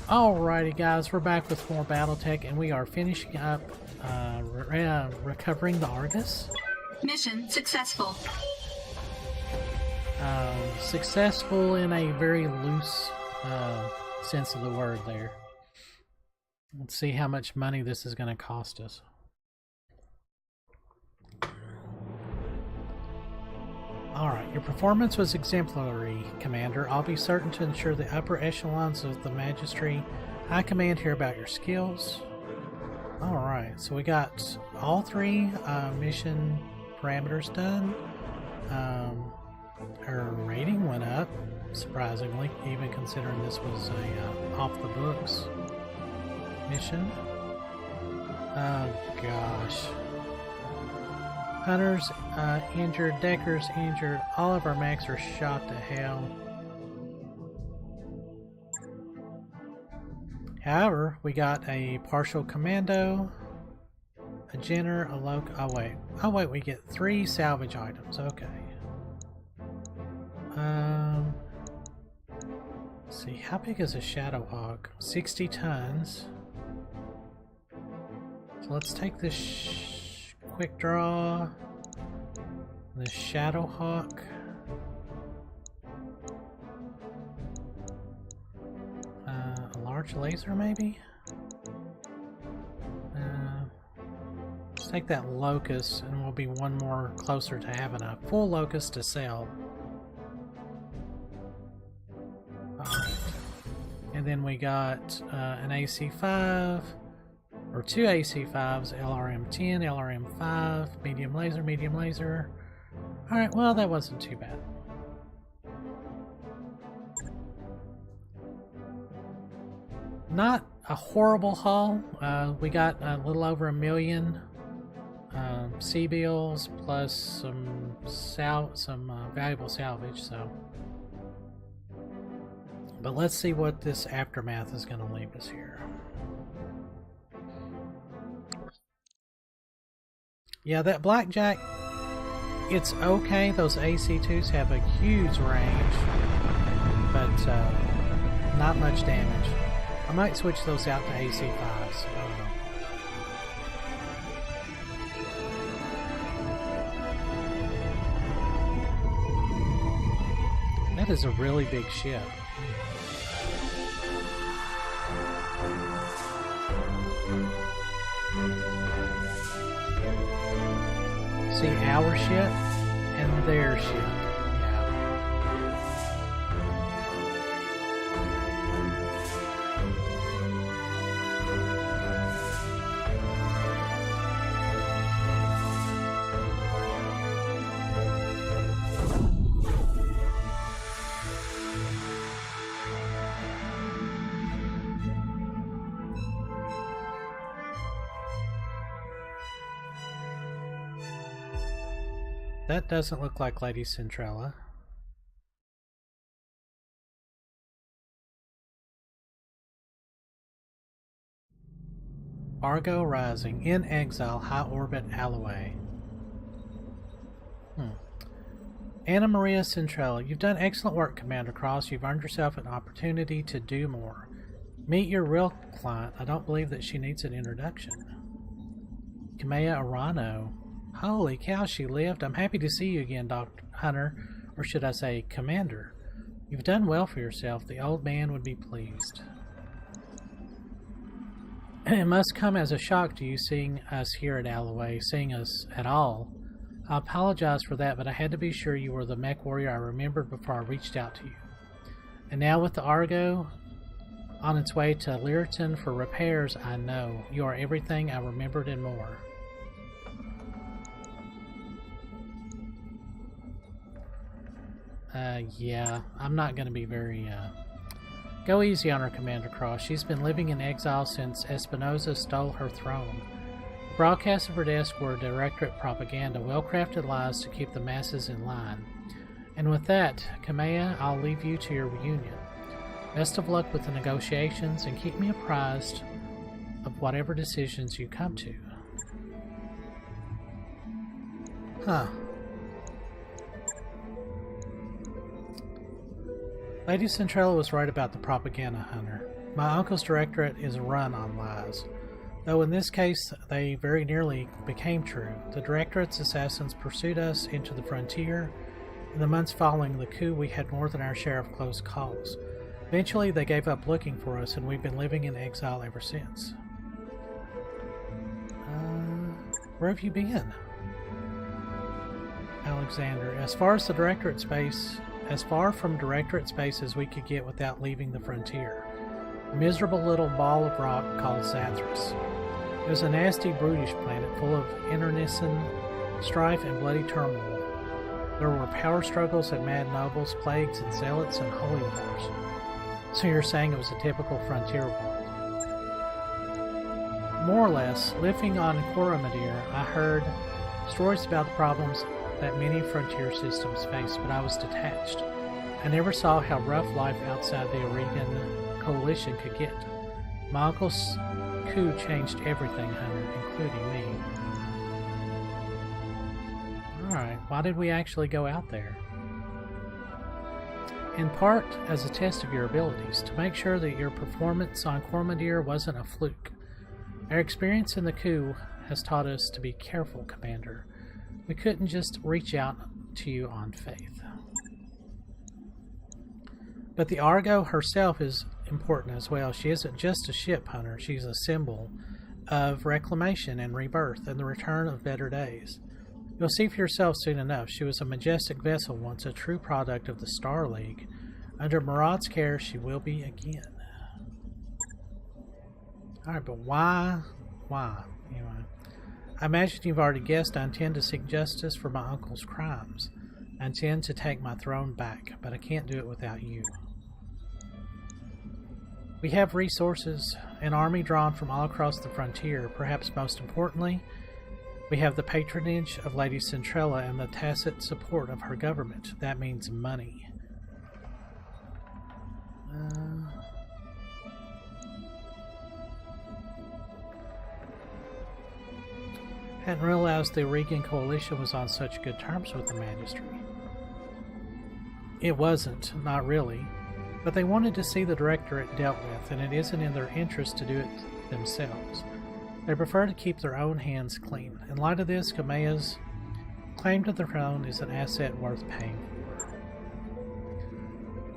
Alrighty guys, we're back with more Battletech and we are finishing up recovering the Argus. Mission successful. Successful in a very loose sense of the word there. Let's see how much money this is going to cost us. Alright, your performance was exemplary, Commander. I'll be certain to ensure the upper echelons of the Magistry I command hear about your skills. Alright, so we got all three mission parameters done. Her rating went up, surprisingly, even considering this was a off-the-books mission. Oh gosh. Hunters injured, Deckers injured, all of our mechs are shot to hell. However, we got a partial commando, a Jenner, a loc. Oh wait, we get 3 salvage items. Okay. Let's see, how big is a Shadowhawk? 60 tons. So let's take this quick draw, the Shadowhawk. A large laser, maybe? Let's take that Locust, and we'll be one more closer to having a full Locust to sell. Alright. And then we got an AC-5. Or 2 AC-5s, LRM-10, LRM-5, medium laser. Alright, well that wasn't too bad. Not a horrible haul. We got a little over 1 million C-bills plus some valuable salvage, so. But let's see what this aftermath is going to leave us here. Yeah, that Blackjack, it's okay. Those AC2s have a huge range, but not much damage. I might switch those out to AC5s. That is a really big ship. See our ship and their ship. That doesn't look like Lady Centrella. Argo Rising, in exile, high orbit Alloway. Anna Maria Centrella, you've done excellent work, Commander Cross. You've earned yourself an opportunity to do more. Meet your real client. I don't believe that she needs an introduction. Kamea Arano. Holy cow, she lived. I'm happy to see you again, Dr. Hunter, or should I say, Commander. You've done well for yourself. The old man would be pleased. It must come as a shock to you seeing us here at Alloway, seeing us at all. I apologize for that, but I had to be sure you were the mech warrior I remembered before I reached out to you. And now with the Argo on its way to Lyriton for repairs, I know you are everything I remembered and more. Yeah, I'm not going to be very, Go easy on her, Commander Cross. She's been living in exile since Espinosa stole her throne. The broadcasts of her desk were Directorate propaganda, well-crafted lies to keep the masses in line. And with that, Kamea, I'll leave you to your reunion. Best of luck with the negotiations, and keep me apprised of whatever decisions you come to. Huh. Lady Centrella was right about the propaganda hunter. My uncle's directorate is run on lies. Though in this case they very nearly became true. The directorate's assassins pursued us into the frontier. In the months following the coup, we had more than our share of close calls. Eventually, they gave up looking for us, and we've been living in exile ever since. Where have you been? Alexander. As far from directorate space as we could get without leaving the frontier. A miserable little ball of rock called Zathras. It was a nasty, brutish planet full of internecine strife and bloody turmoil. There were power struggles and mad nobles, plagues and zealots, and holy wars. So you're saying it was a typical frontier world? More or less. Living on Coromadir, I heard stories about the problems that many frontier systems face, but I was detached. I never saw how rough life outside the Oregon coalition could get. My uncle's coup changed everything, Hunter, including me. Alright, why did we actually go out there? In part, as a test of your abilities, to make sure that your performance on Cormadir wasn't a fluke. Our experience in the coup has taught us to be careful, Commander. We couldn't just reach out to you on faith. But the Argo herself is important as well. She isn't just a ship, Hunter. She's a symbol of reclamation and rebirth and the return of better days. You'll see for yourself soon enough. She was a majestic vessel once, a true product of the Star League. Under Murad's care, she will be again. Alright, but why? Why? Anyway, I imagine you've already guessed I intend to seek justice for my uncle's crimes. I intend to take my throne back, but I can't do it without you. We have resources, an army drawn from all across the frontier. Perhaps most importantly, we have the patronage of Lady Centrella and the tacit support of her government. That means money. Hadn't realized the Oregon coalition was on such good terms with the Magistracy. It wasn't, not really. But they wanted to see the Directorate dealt with, and it isn't in their interest to do it themselves. They prefer to keep their own hands clean. In light of this, Kamea's claim to the throne is an asset worth paying for.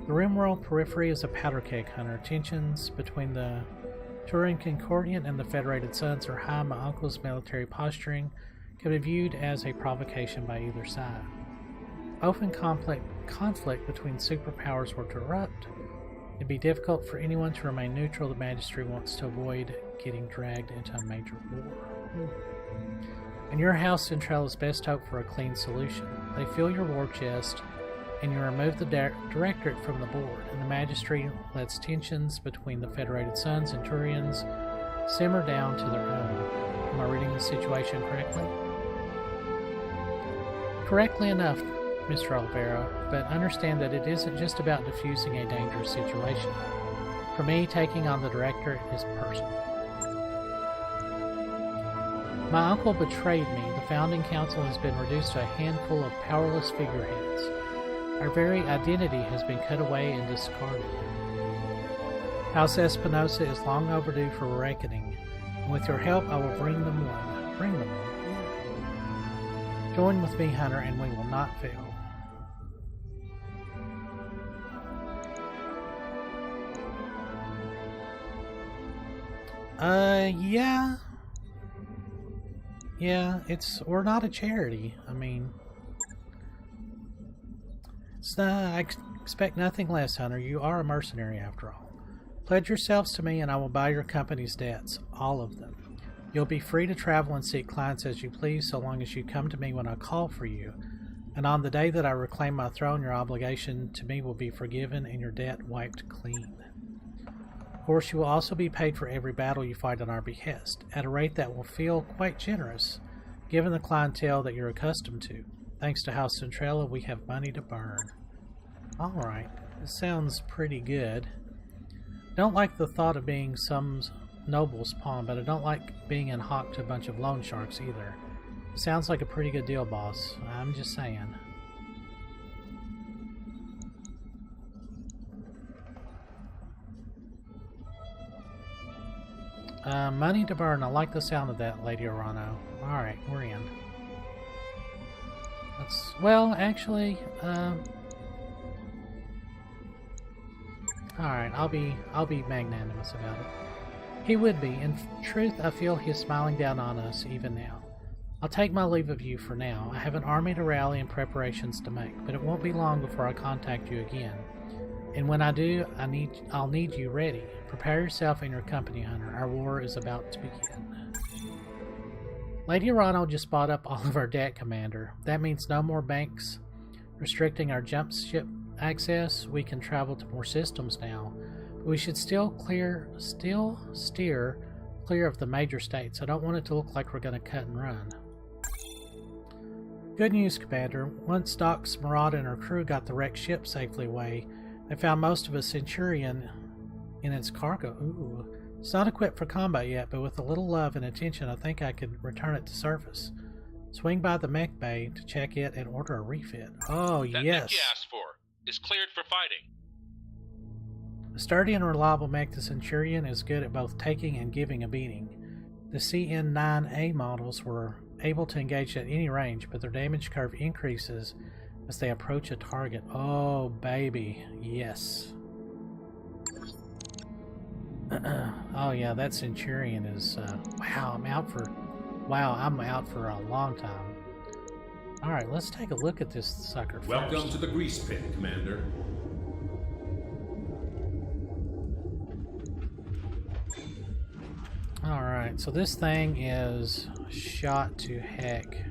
The Rimworld periphery is a powder keg, Hunter. Tensions between the Turin Concordiant and the Federated Suns are high. My uncle's military posturing can be viewed as a provocation by either side. Open conflict between superpowers were to erupt. It'd be difficult for anyone to remain neutral. The Magistracy wants to avoid getting dragged into a major war. In your house, Centralla's best hope for a clean solution. They fill your war chest, and you remove the Directorate from the board, and the Magistracy lets tensions between the Federated Suns and Turians simmer down to their own. Am I reading the situation correctly? Correctly enough, Mr. Oliveira, but understand that it isn't just about diffusing a dangerous situation. For me, taking on the Directorate is personal. My uncle betrayed me. The founding council has been reduced to a handful of powerless figureheads. Our very identity has been cut away and discarded. House Espinosa is long overdue for a reckoning, and with your help I will bring them one. Bring them one. Join with me, Hunter, and we will not fail. Yeah, we're not a charity. I mean, I expect nothing less, Hunter. You are a mercenary after all. Pledge yourselves to me and I will buy your company's debts, all of them. You'll be free to travel and seek clients as you please so long as you come to me when I call for you. And on the day that I reclaim my throne, your obligation to me will be forgiven and your debt wiped clean. Of course, you will also be paid for every battle you fight on our behest, at a rate that will feel quite generous, given the clientele that you're accustomed to. Thanks to House Centrella, we have money to burn. Alright, this sounds pretty good. Don't like the thought of being some noble's pawn, but I don't like being in hock to a bunch of loan sharks either. Sounds like a pretty good deal, boss. I'm just saying. Money to burn. I like the sound of that, Lady Orano. Alright, we're in. Well, actually, alright, I'll be magnanimous about it. He would be. In truth, I feel he is smiling down on us even now. I'll take my leave of you for now. I have an army to rally and preparations to make, but it won't be long before I contact you again. And when I do, I'll need you ready. Prepare yourself and your company, Hunter. Our war is about to begin. Lady Orano just bought up all of our debt, Commander. That means no more banks restricting our jump ship access. We can travel to more systems now. But we should still steer clear of the major states. I don't want it to look like we're going to cut and run. Good news, Commander. Once Doc Smarada and her crew got the wrecked ship safely away, they found most of a Centurion in its cargo. Ooh. It's not equipped for combat yet, but with a little love and attention, I think I could return it to surface. Swing by the mech bay to check it and order a refit. Oh, that yes. mech you asked for is cleared for fighting. A sturdy and reliable mech, the Centurion is good at both taking and giving a beating. The CN-9A models were able to engage at any range, but their damage curve increases as they approach a target. Oh, baby. Yes. Oh yeah, that Centurion is wow, I'm out for a long time. Alright, let's take a look at this sucker first. Welcome to the grease pit, Commander. Alright, so this thing is shot to heck.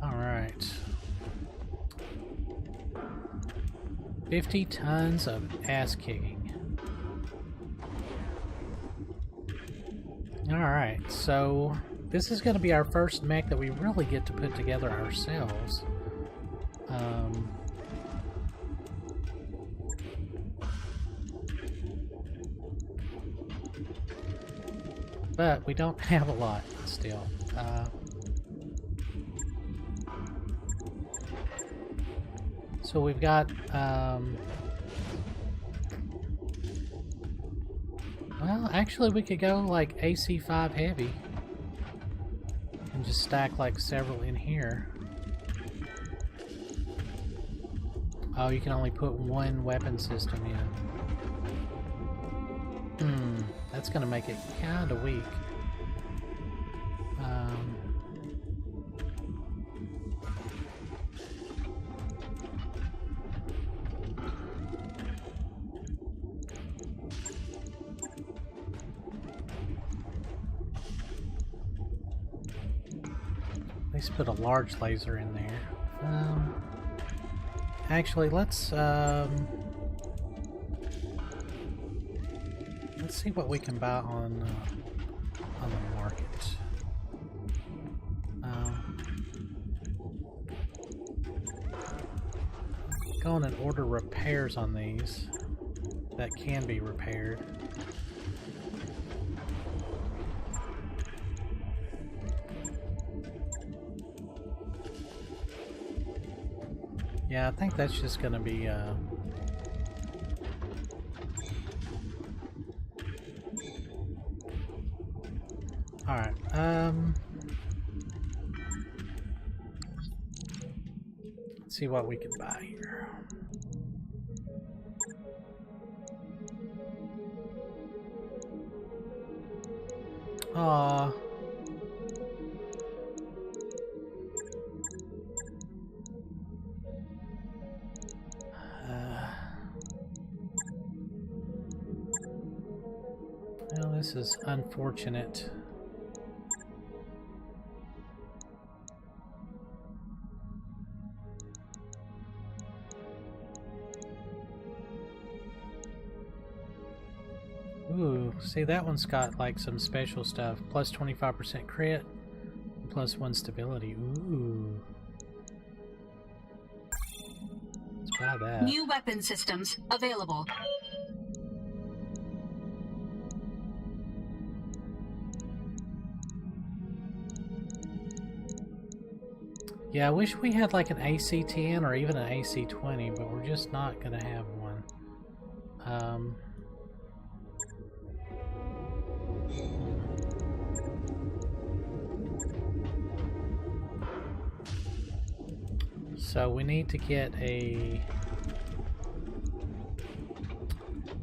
Alright. 50 tons of ass kicking. Alright, so this is going to be our first mech that we really get to put together ourselves. But we don't have a lot still. So we've got, well, actually we could go like AC5 heavy and just stack like several in here. Oh, you can only put one weapon system in. That's gonna make it kinda weak. Let's put a large laser in there. Actually, let's see what we can buy on the market. Go on and order repairs on these that can be repaired. Yeah, I think that's just gonna be alright, let's see what we can buy here. Aww. Well, this is unfortunate. Ooh, see, that one's got like some special stuff. Plus 25% crit, plus 1 stability. Ooh. Let's buy that. New weapon systems available. Yeah, I wish we had like an AC-10 or even an AC-20, but we're just not gonna have one. So we need to get a...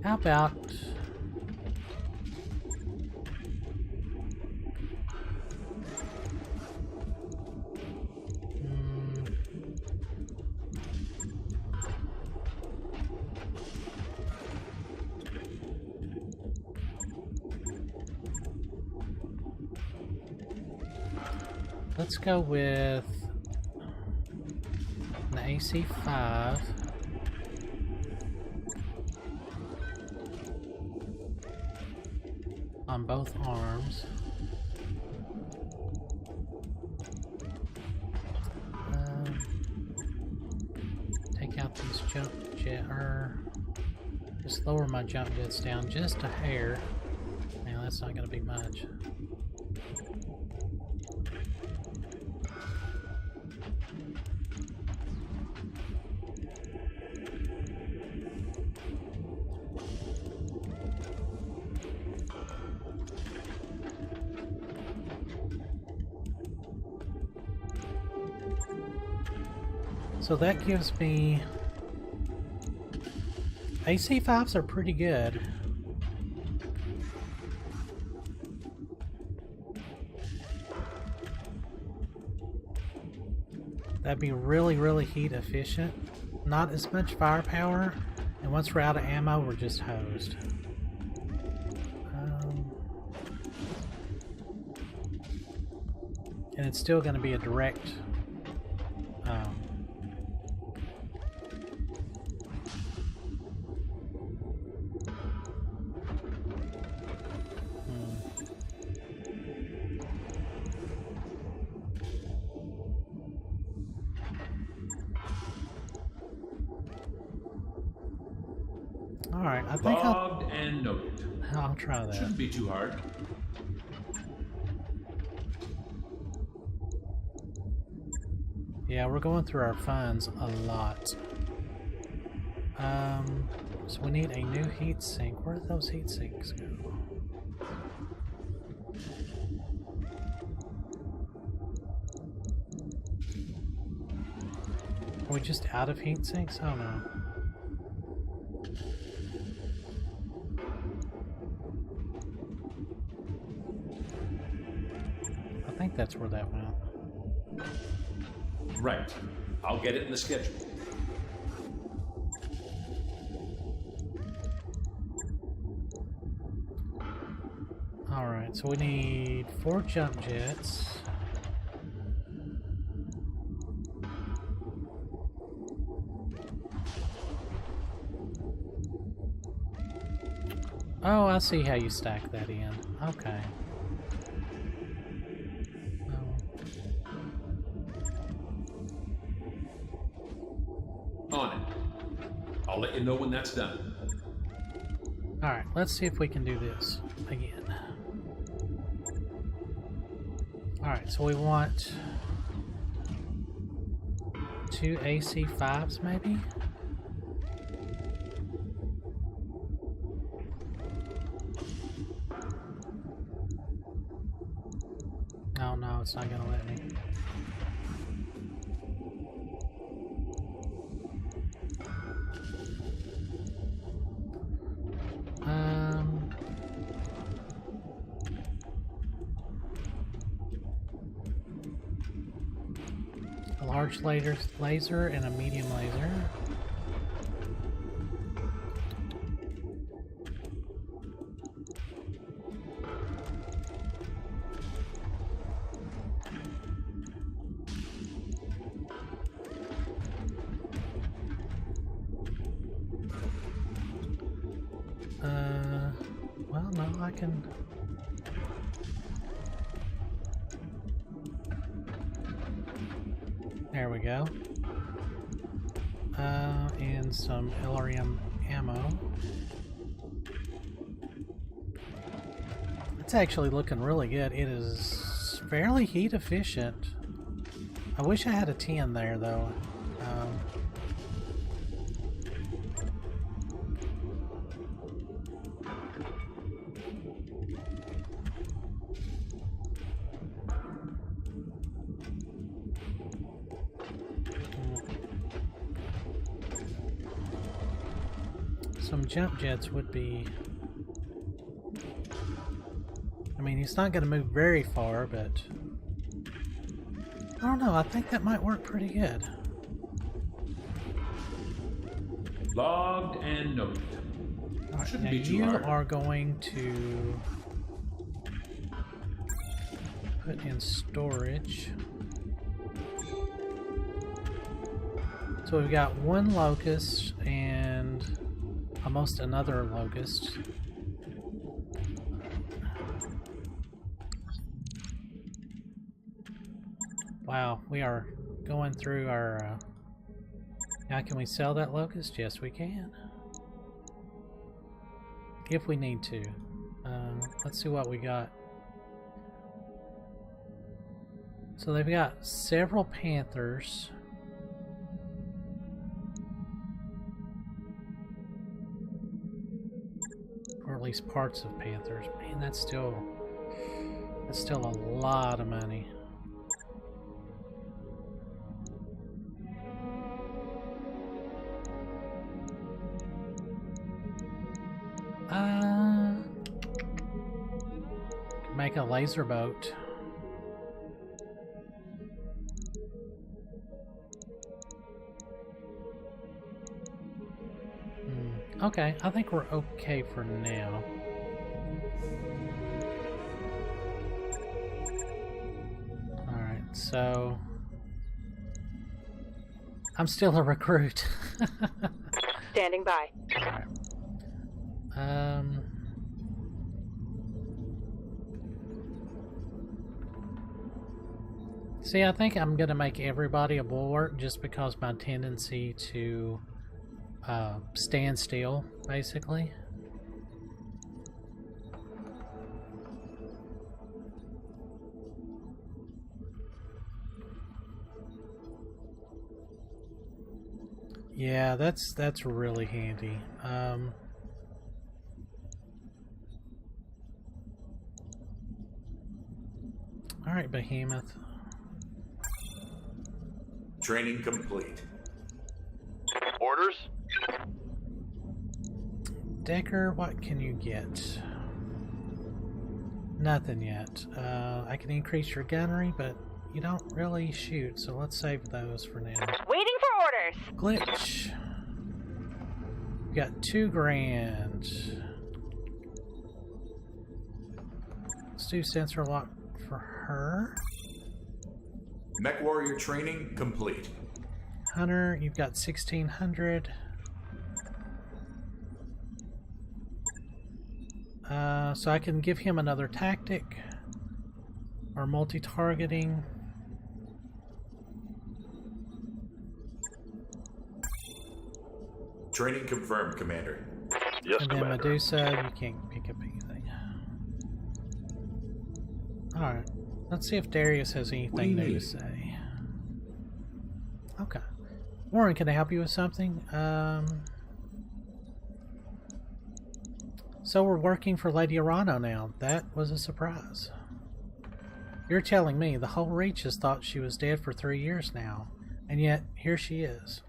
How about... Let's go with an AC5. On both arms. Take out these jump jet, just lower my jump jets down just a hair. Man, that's not going to be much. So that gives me... AC5s are pretty good. That'd be really, really heat efficient. Not as much firepower, and once we're out of ammo, we're just hosed. And it's still going to be a direct... Alright, I think Logged and noted. I'll try that. Shouldn't be too hard. Yeah, we're going through our funds a lot. So we need a new heat sink. Where did those heat sinks go? Are we just out of heat sinks? Oh no. I think that's where that went. Right. I'll get it in the schedule. Alright, so we need 4 jump jets. Oh, I see how you stack that in. Okay. On it. I'll let you know when that's done. Alright, let's see if we can do this again. Alright, so we want 2 AC5s maybe? Oh no, it's not gonna let me. A large laser and a medium laser. Well, no, I can... There we go. And some LRM ammo. It's actually looking really good. It is fairly heat efficient. I wish I had a 10 there, though. some jump jets would be... I mean, he's not going to move very far, but... I don't know, I think that might work pretty good. Logged and noted. Alright, Shouldn't now be too you hard. are going to put in storage. So we've got one locust and almost another locust. Wow, we are going through our... Now can we sell that locust? Yes, we can. If we need to. Let's see what we got. So they've got several panthers. Or at least parts of panthers. Man, that's still a lot of money. Make a laser boat. Okay, I think we're okay for now. Alright, so... I'm still a recruit. Standing by. Alright. See, I think I'm gonna make everybody a bulwark just because my tendency to stand still, basically. Yeah, that's really handy. All right, Behemoth. Training complete. Orders? Decker, what can you get? Nothing yet. I can increase your gunnery, but you don't really shoot, so let's save those for now. Waiting for orders. Glitch. We got 2 grand. Let's do sensor lock for her. Mech warrior training complete. Hunter, you've got 1600. So I can give him another tactic or multi-targeting. Training confirmed, Commander. Yes, And then Commander. Medusa, you can't pick up anything. Alright, let's see if Darius has anything new to say. Okay. Warren, can I help you with something? So we're working for Lady Arano now. That was a surprise. You're telling me the whole Reach has thought she was dead for 3 years now, and yet here she is.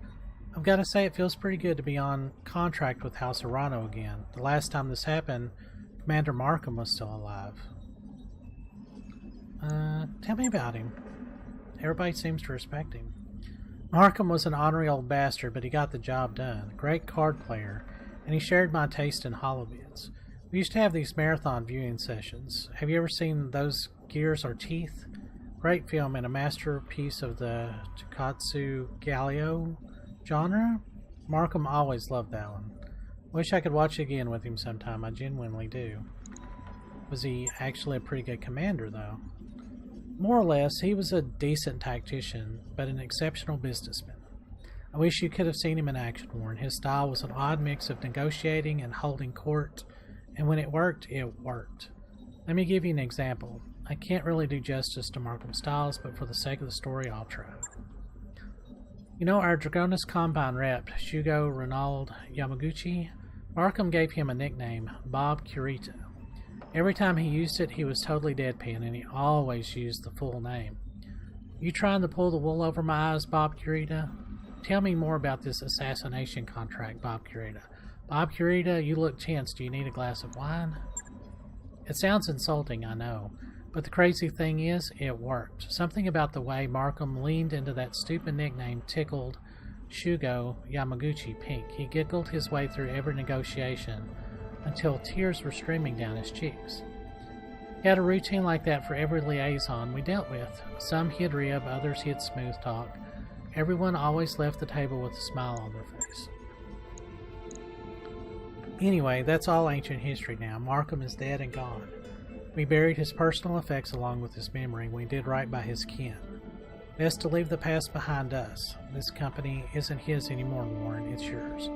I've got to say it feels pretty good to be on contract with House Arano again. The last time this happened, Commander Markham was still alive. Tell me about him. Everybody seems to respect him. Markham was an ornery old bastard, but he got the job done. Great card player, and he shared my taste in holovids. We used to have these marathon viewing sessions. Have you ever seen Those Gears Are Teeth? Great film and a masterpiece of the Tokusatsu Galio genre. Markham always loved that one. Wish I could watch it again with him sometime. I genuinely do. Was he actually a pretty good commander, though? More or less, he was a decent tactician, but an exceptional businessman. I wish you could have seen him in action, Warren. His style was an odd mix of negotiating and holding court, and when it worked, it worked. Let me give you an example. I can't really do justice to Markham's styles, but for the sake of the story, I'll try. You know, our Dragonis Combine rep, Shugo Ronald Yamaguchi, Markham gave him a nickname, Bob Kurita. Every time he used it, he was totally deadpan, and he always used the full name. You trying to pull the wool over my eyes, Bob Kurita? Tell me more about this assassination contract, Bob Kurita. Bob Curita, you look tense. Do you need a glass of wine? It sounds insulting, I know. But the crazy thing is, it worked. Something about the way Markham leaned into that stupid nickname tickled Shugo Yamaguchi pink. He giggled his way through every negotiation until tears were streaming down his cheeks. He had a routine like that for every liaison we dealt with. Some he'd rib, others he'd smooth talk. Everyone always left the table with a smile on their face. Anyway, that's all ancient history now. Markham is dead and gone. We buried his personal effects along with his memory. We did right by his kin. Best to leave the past behind us. This company isn't his anymore, Warren. It's yours.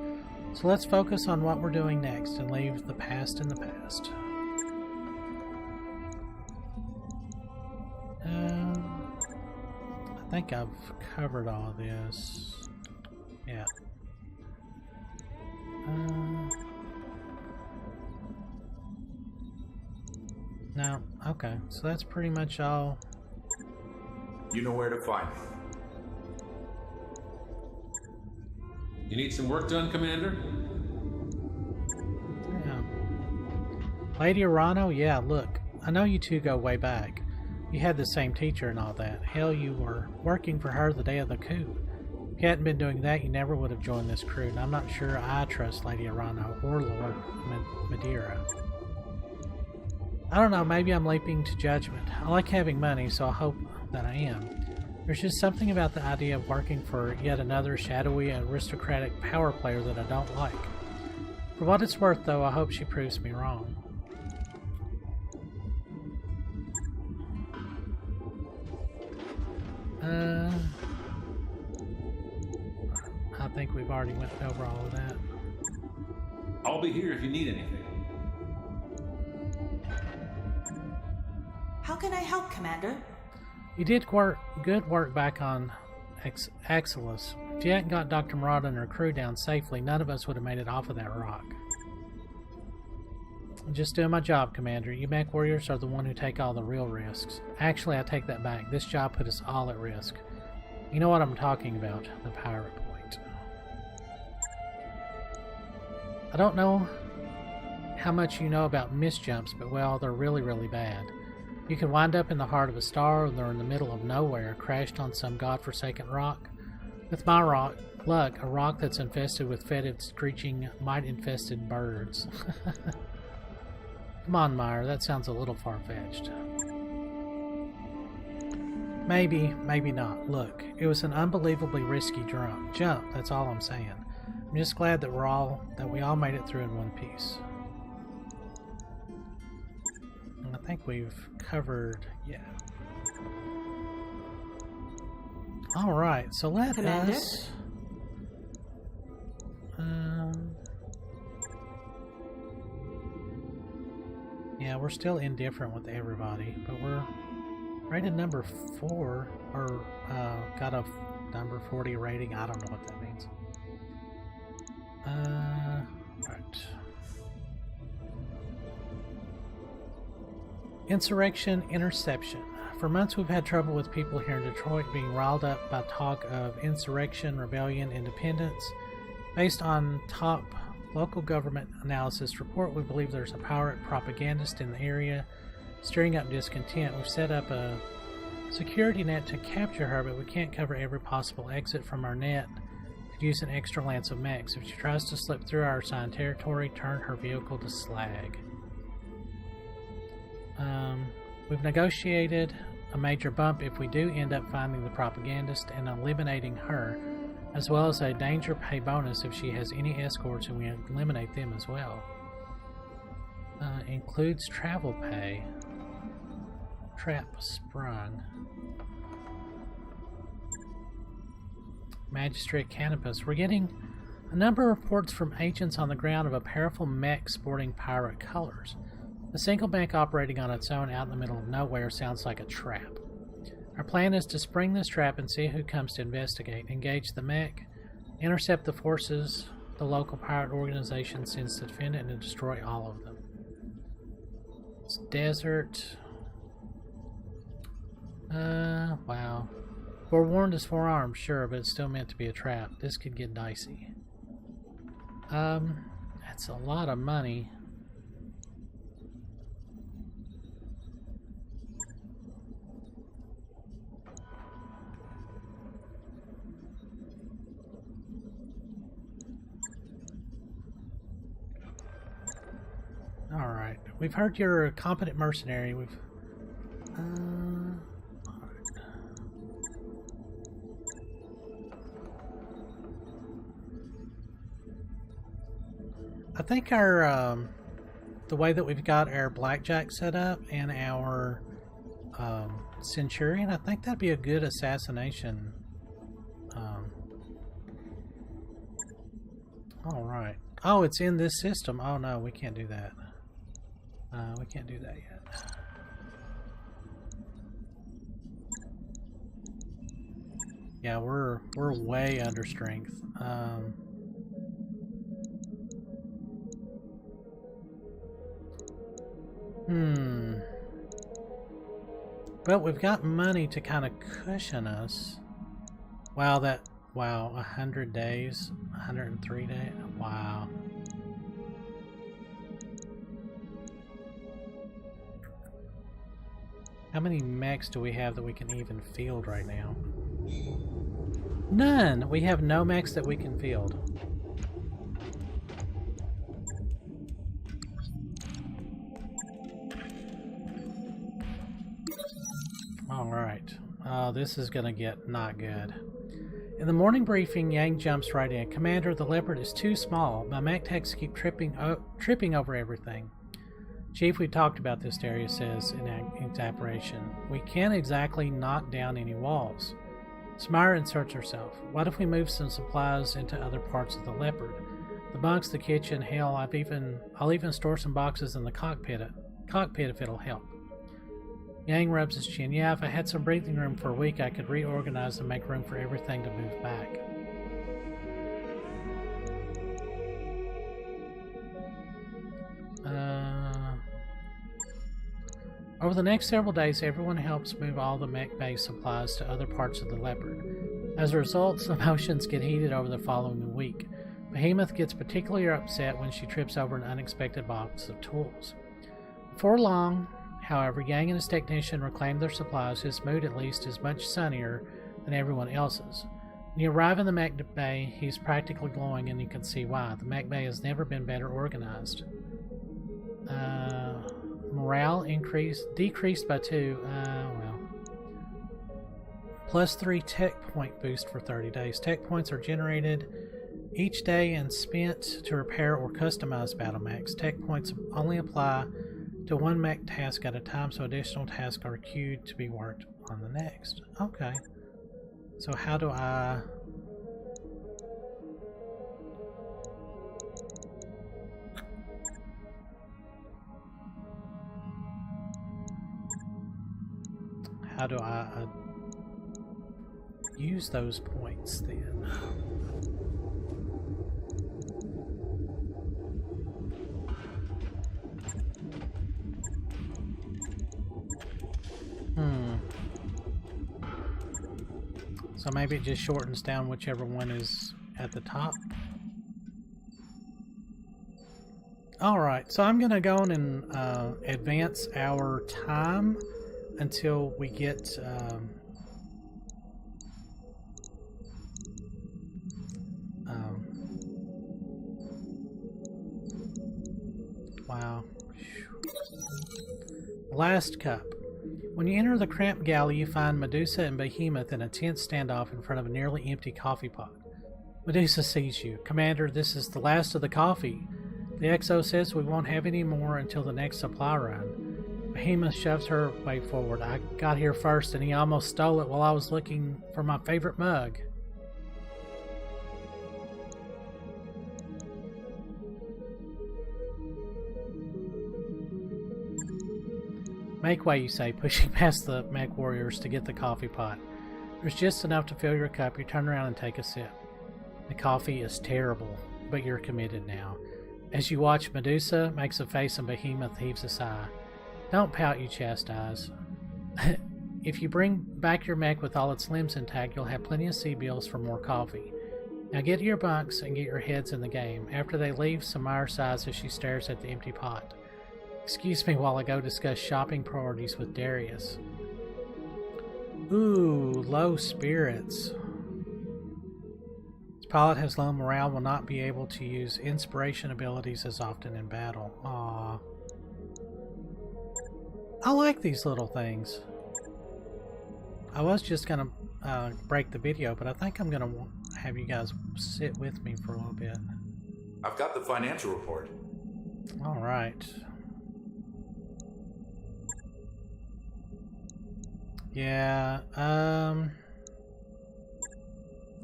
So let's focus on what we're doing next and leave the past in the past. I think I've covered all of this. Yeah. No. Okay. So that's pretty much all. You know where to find me. You need some work done, Commander? Yeah. Lady Arano? Yeah, look. I know you two go way back. You had the same teacher and all that. Hell, you were working for her the day of the coup. If you hadn't been doing that, you never would have joined this crew, and I'm not sure I trust Lady Arano or Lord Madeira. I don't know, maybe I'm leaping to judgment. I like having money, so I hope that I am. There's just something about the idea of working for yet another shadowy, aristocratic power player that I don't like. For what it's worth, though, I hope she proves me wrong. I think we've already went over all of that. I'll be here if you need anything. How can I help, Commander? You did good work back on Axelis. If you hadn't got Dr. Murata and her crew down safely, none of us would have made it off of that rock. I'm just doing my job, Commander. You mech warriors are the one who take all the real risks. Actually, I take that back. This job put us all at risk. You know what I'm talking about, the pirate point. I don't know how much you know about misjumps, but well, they're really, really bad. You can wind up in the heart of a star, or in the middle of nowhere, crashed on some godforsaken rock. With my luck, a rock that's infested with fetid, screeching, mite-infested birds. Come on, Meyer, that sounds a little far-fetched. Maybe, maybe not. Look, it was an unbelievably risky jump, that's all I'm saying. I'm just glad that we all made it through in one piece. And I think we've covered, yeah. Alright, so let us... yeah, we're still indifferent with everybody, but we're rated number 4, or got a number 40 rating. I don't know what that means. Right. Insurrection Interception. For months we've had trouble with people here in Detroit being riled up by talk of insurrection, rebellion, independence. Based on top local government analysis report, we believe there's a pirate propagandist in the area stirring up discontent. We've set up a security net to capture her, but we can't cover every possible exit from our net. Could use an extra lance of mechs. If she tries to slip through our assigned territory, turn her vehicle to slag. We've negotiated a major bump if we do end up finding the propagandist and eliminating her, as well as a danger pay bonus if she has any escorts and we eliminate them as well. Includes travel pay. Trap sprung. Magistrate Canopus. We're getting a number of reports from agents on the ground of a powerful mech sporting pirate colors. A single mech operating on its own out in the middle of nowhere sounds like a trap. Our plan is to spring this trap and see who comes to investigate, engage the mech, intercept the forces the local pirate organization sends to defend it, and destroy all of them. It's desert. Wow. Forewarned is forearmed, sure, but it's still meant to be a trap. This could get dicey. That's a lot of money. Alright, we've heard you're a competent mercenary. We've... I think our, the way that we've got our blackjack set up and our centurion, I think that'd be a good assassination. Alright. Oh, it's in this system. Oh no, we can't do that. We can't do that yet. Yeah, we're way under strength. Well, we've got money to kind of cushion us. Wow, 100 days, 103 days. Wow. How many mechs do we have that we can even field right now? None! We have no mechs that we can field. Alright. Oh, this is gonna get not good. In the morning briefing, Yang jumps right in. Commander, the Leopard is too small. My mech techs keep tripping over everything. Chief, we talked about this, Darius says in exasperation. We can't exactly knock down any walls. Smyra inserts herself. What if we move some supplies into other parts of the Leopard? The bunks, the kitchen, hell, I'll even store some boxes in the cockpit if it'll help. Yang rubs his chin. Yeah, if I had some breathing room for a week, I could reorganize and make room for everything to move back. Over the next several days, everyone helps move all the mech-based supplies to other parts of the Leopard. As a result, some emotions get heated over the following week. Behemoth gets particularly upset when she trips over an unexpected box of tools. Before long, however, Yang and his technician reclaim their supplies. His mood, at least, is much sunnier than everyone else's. When you arrive in the mech bay, he's practically glowing, and you can see why. The mech bay has never been better organized. Morale decreased by 2. Well. +3 tech point boost for 30 days. Tech points are generated each day and spent to repair or customize battle mechs. Tech points only apply to one mech task at a time, so additional tasks are queued to be worked on the next. Okay. So how do I... How do I use those points then? So maybe it just shortens down whichever one is at the top. Alright, so I'm going to go on and advance our time until we get wow. Last cup. When you enter the cramped galley, you find Medusa and Behemoth in a tense standoff in front of a nearly empty coffee pot. Medusa sees you. Commander, this is the last of the coffee. The XO says we won't have any more until the next supply run. Behemoth shoves her way forward. I got here first and he almost stole it while I was looking for my favorite mug. Make way, you say, pushing past the mech warriors to get the coffee pot. There's just enough to fill your cup. You turn around and take a sip. The coffee is terrible, but you're committed now. As you watch, Medusa makes a face and Behemoth heaves a sigh. Don't pout, you chastise. If you bring back your mech with all its limbs intact, you'll have plenty of sea bills for more coffee. Now get to your bunks and get your heads in the game. After they leave, Samara sighs as she stares at the empty pot. Excuse me while I go discuss shopping priorities with Darius. Ooh, low spirits. This pilot has low morale, will not be able to use inspiration abilities as often in battle. Aww. I like these little things. I was just gonna break the video, but I think I'm gonna have you guys sit with me for a little bit. I've got the financial report. Alright. Yeah,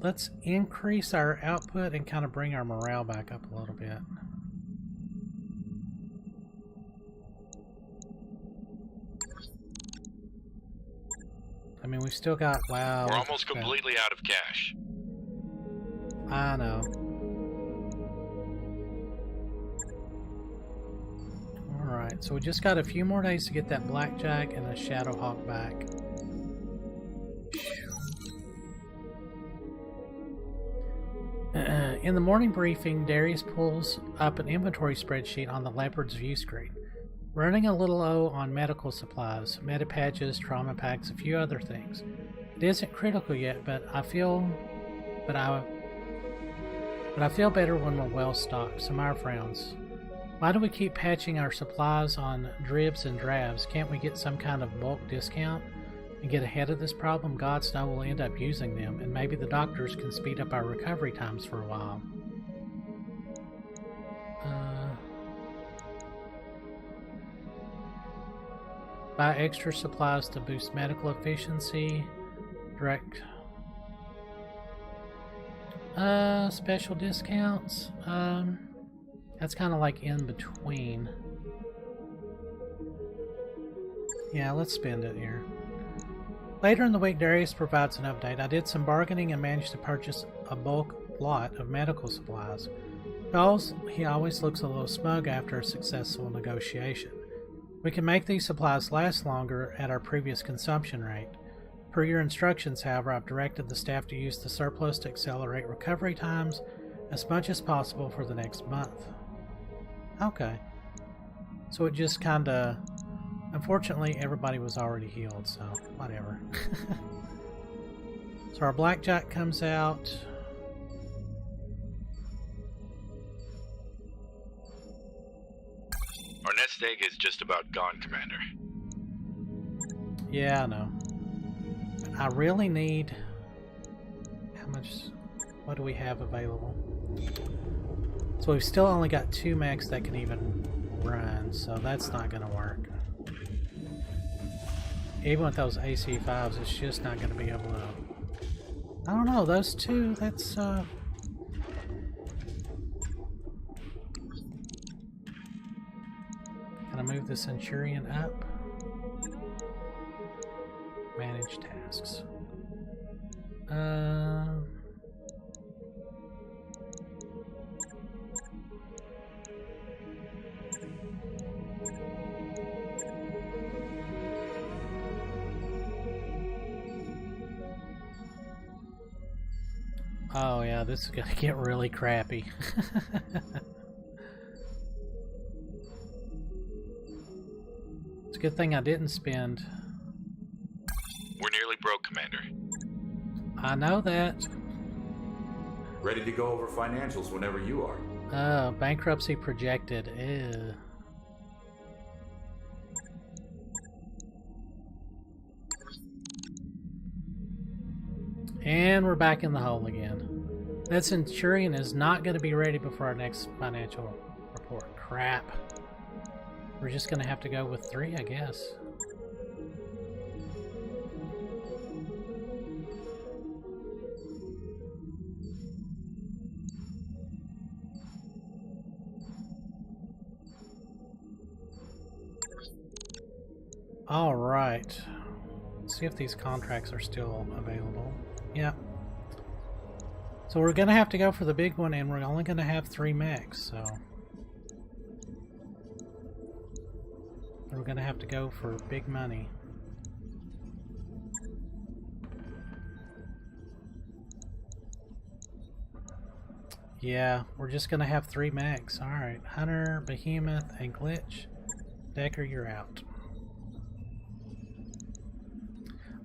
let's increase our output and kind of bring our morale back up a little bit. I mean, we've still got, wow. We're almost completely out of cash. I know. Alright, so we just got a few more days to get that blackjack and a Shadowhawk back. In the morning briefing, Darius pulls up an inventory spreadsheet on the Leopard's view screen. Running a little low on medical supplies, medipatches, trauma packs, a few other things. It isn't critical yet, but I feel better when we're well stocked. Samara frowns. Why do we keep patching our supplies on dribs and drabs? Can't we get some kind of bulk discount and get ahead of this problem? Gods know we'll end up using them, and maybe the doctors can speed up our recovery times for a while. Buy extra supplies to boost medical efficiency. Direct. Special discounts. That's kind of like in between. Yeah, let's spend it here. Later in the week, Darius provides an update. I did some bargaining and managed to purchase a bulk lot of medical supplies. He always looks a little smug after a successful negotiation. We can make these supplies last longer at our previous consumption rate. Per your instructions, however, I've directed the staff to use the surplus to accelerate recovery times as much as possible for the next month. Okay. So it just kinda... Unfortunately, everybody was already healed, so whatever. So our blackjack comes out. Our nest egg is just about gone, Commander. Yeah, I know. I really need... How much... What do we have available? So we've still only got 2 mechs that can even run, so that's not going to work. Even with those AC-5s, it's just not going to be able to... I don't know, those 2, that's... Can I move the Centurion up? Manage tasks. Oh yeah, this is gonna get really crappy. It's a good thing I didn't spend. We're nearly broke, Commander. I know that. Ready to go over financials whenever you are. Bankruptcy projected. Ew. And we're back in the hole again. That Centurion is not going to be ready before our next financial report. Crap. We're just going to have to go with 3, I guess. All right. Let's see if these contracts are still available. Yeah. So we're going to have to go for the big one, and we're only going to have 3 mechs, so... We're going to have to go for big money. Yeah, we're just gonna have 3 mechs. Alright, Hunter, Behemoth, and Glitch. Decker, you're out.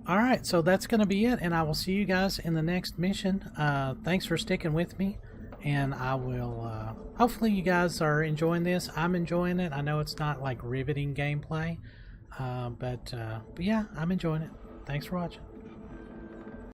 Alright, so that's gonna be it, and I will see you guys in the next mission. Thanks for sticking with me, and I will, hopefully you guys are enjoying this. I'm enjoying it. I know it's not like riveting gameplay, but yeah, I'm enjoying it. Thanks for watching.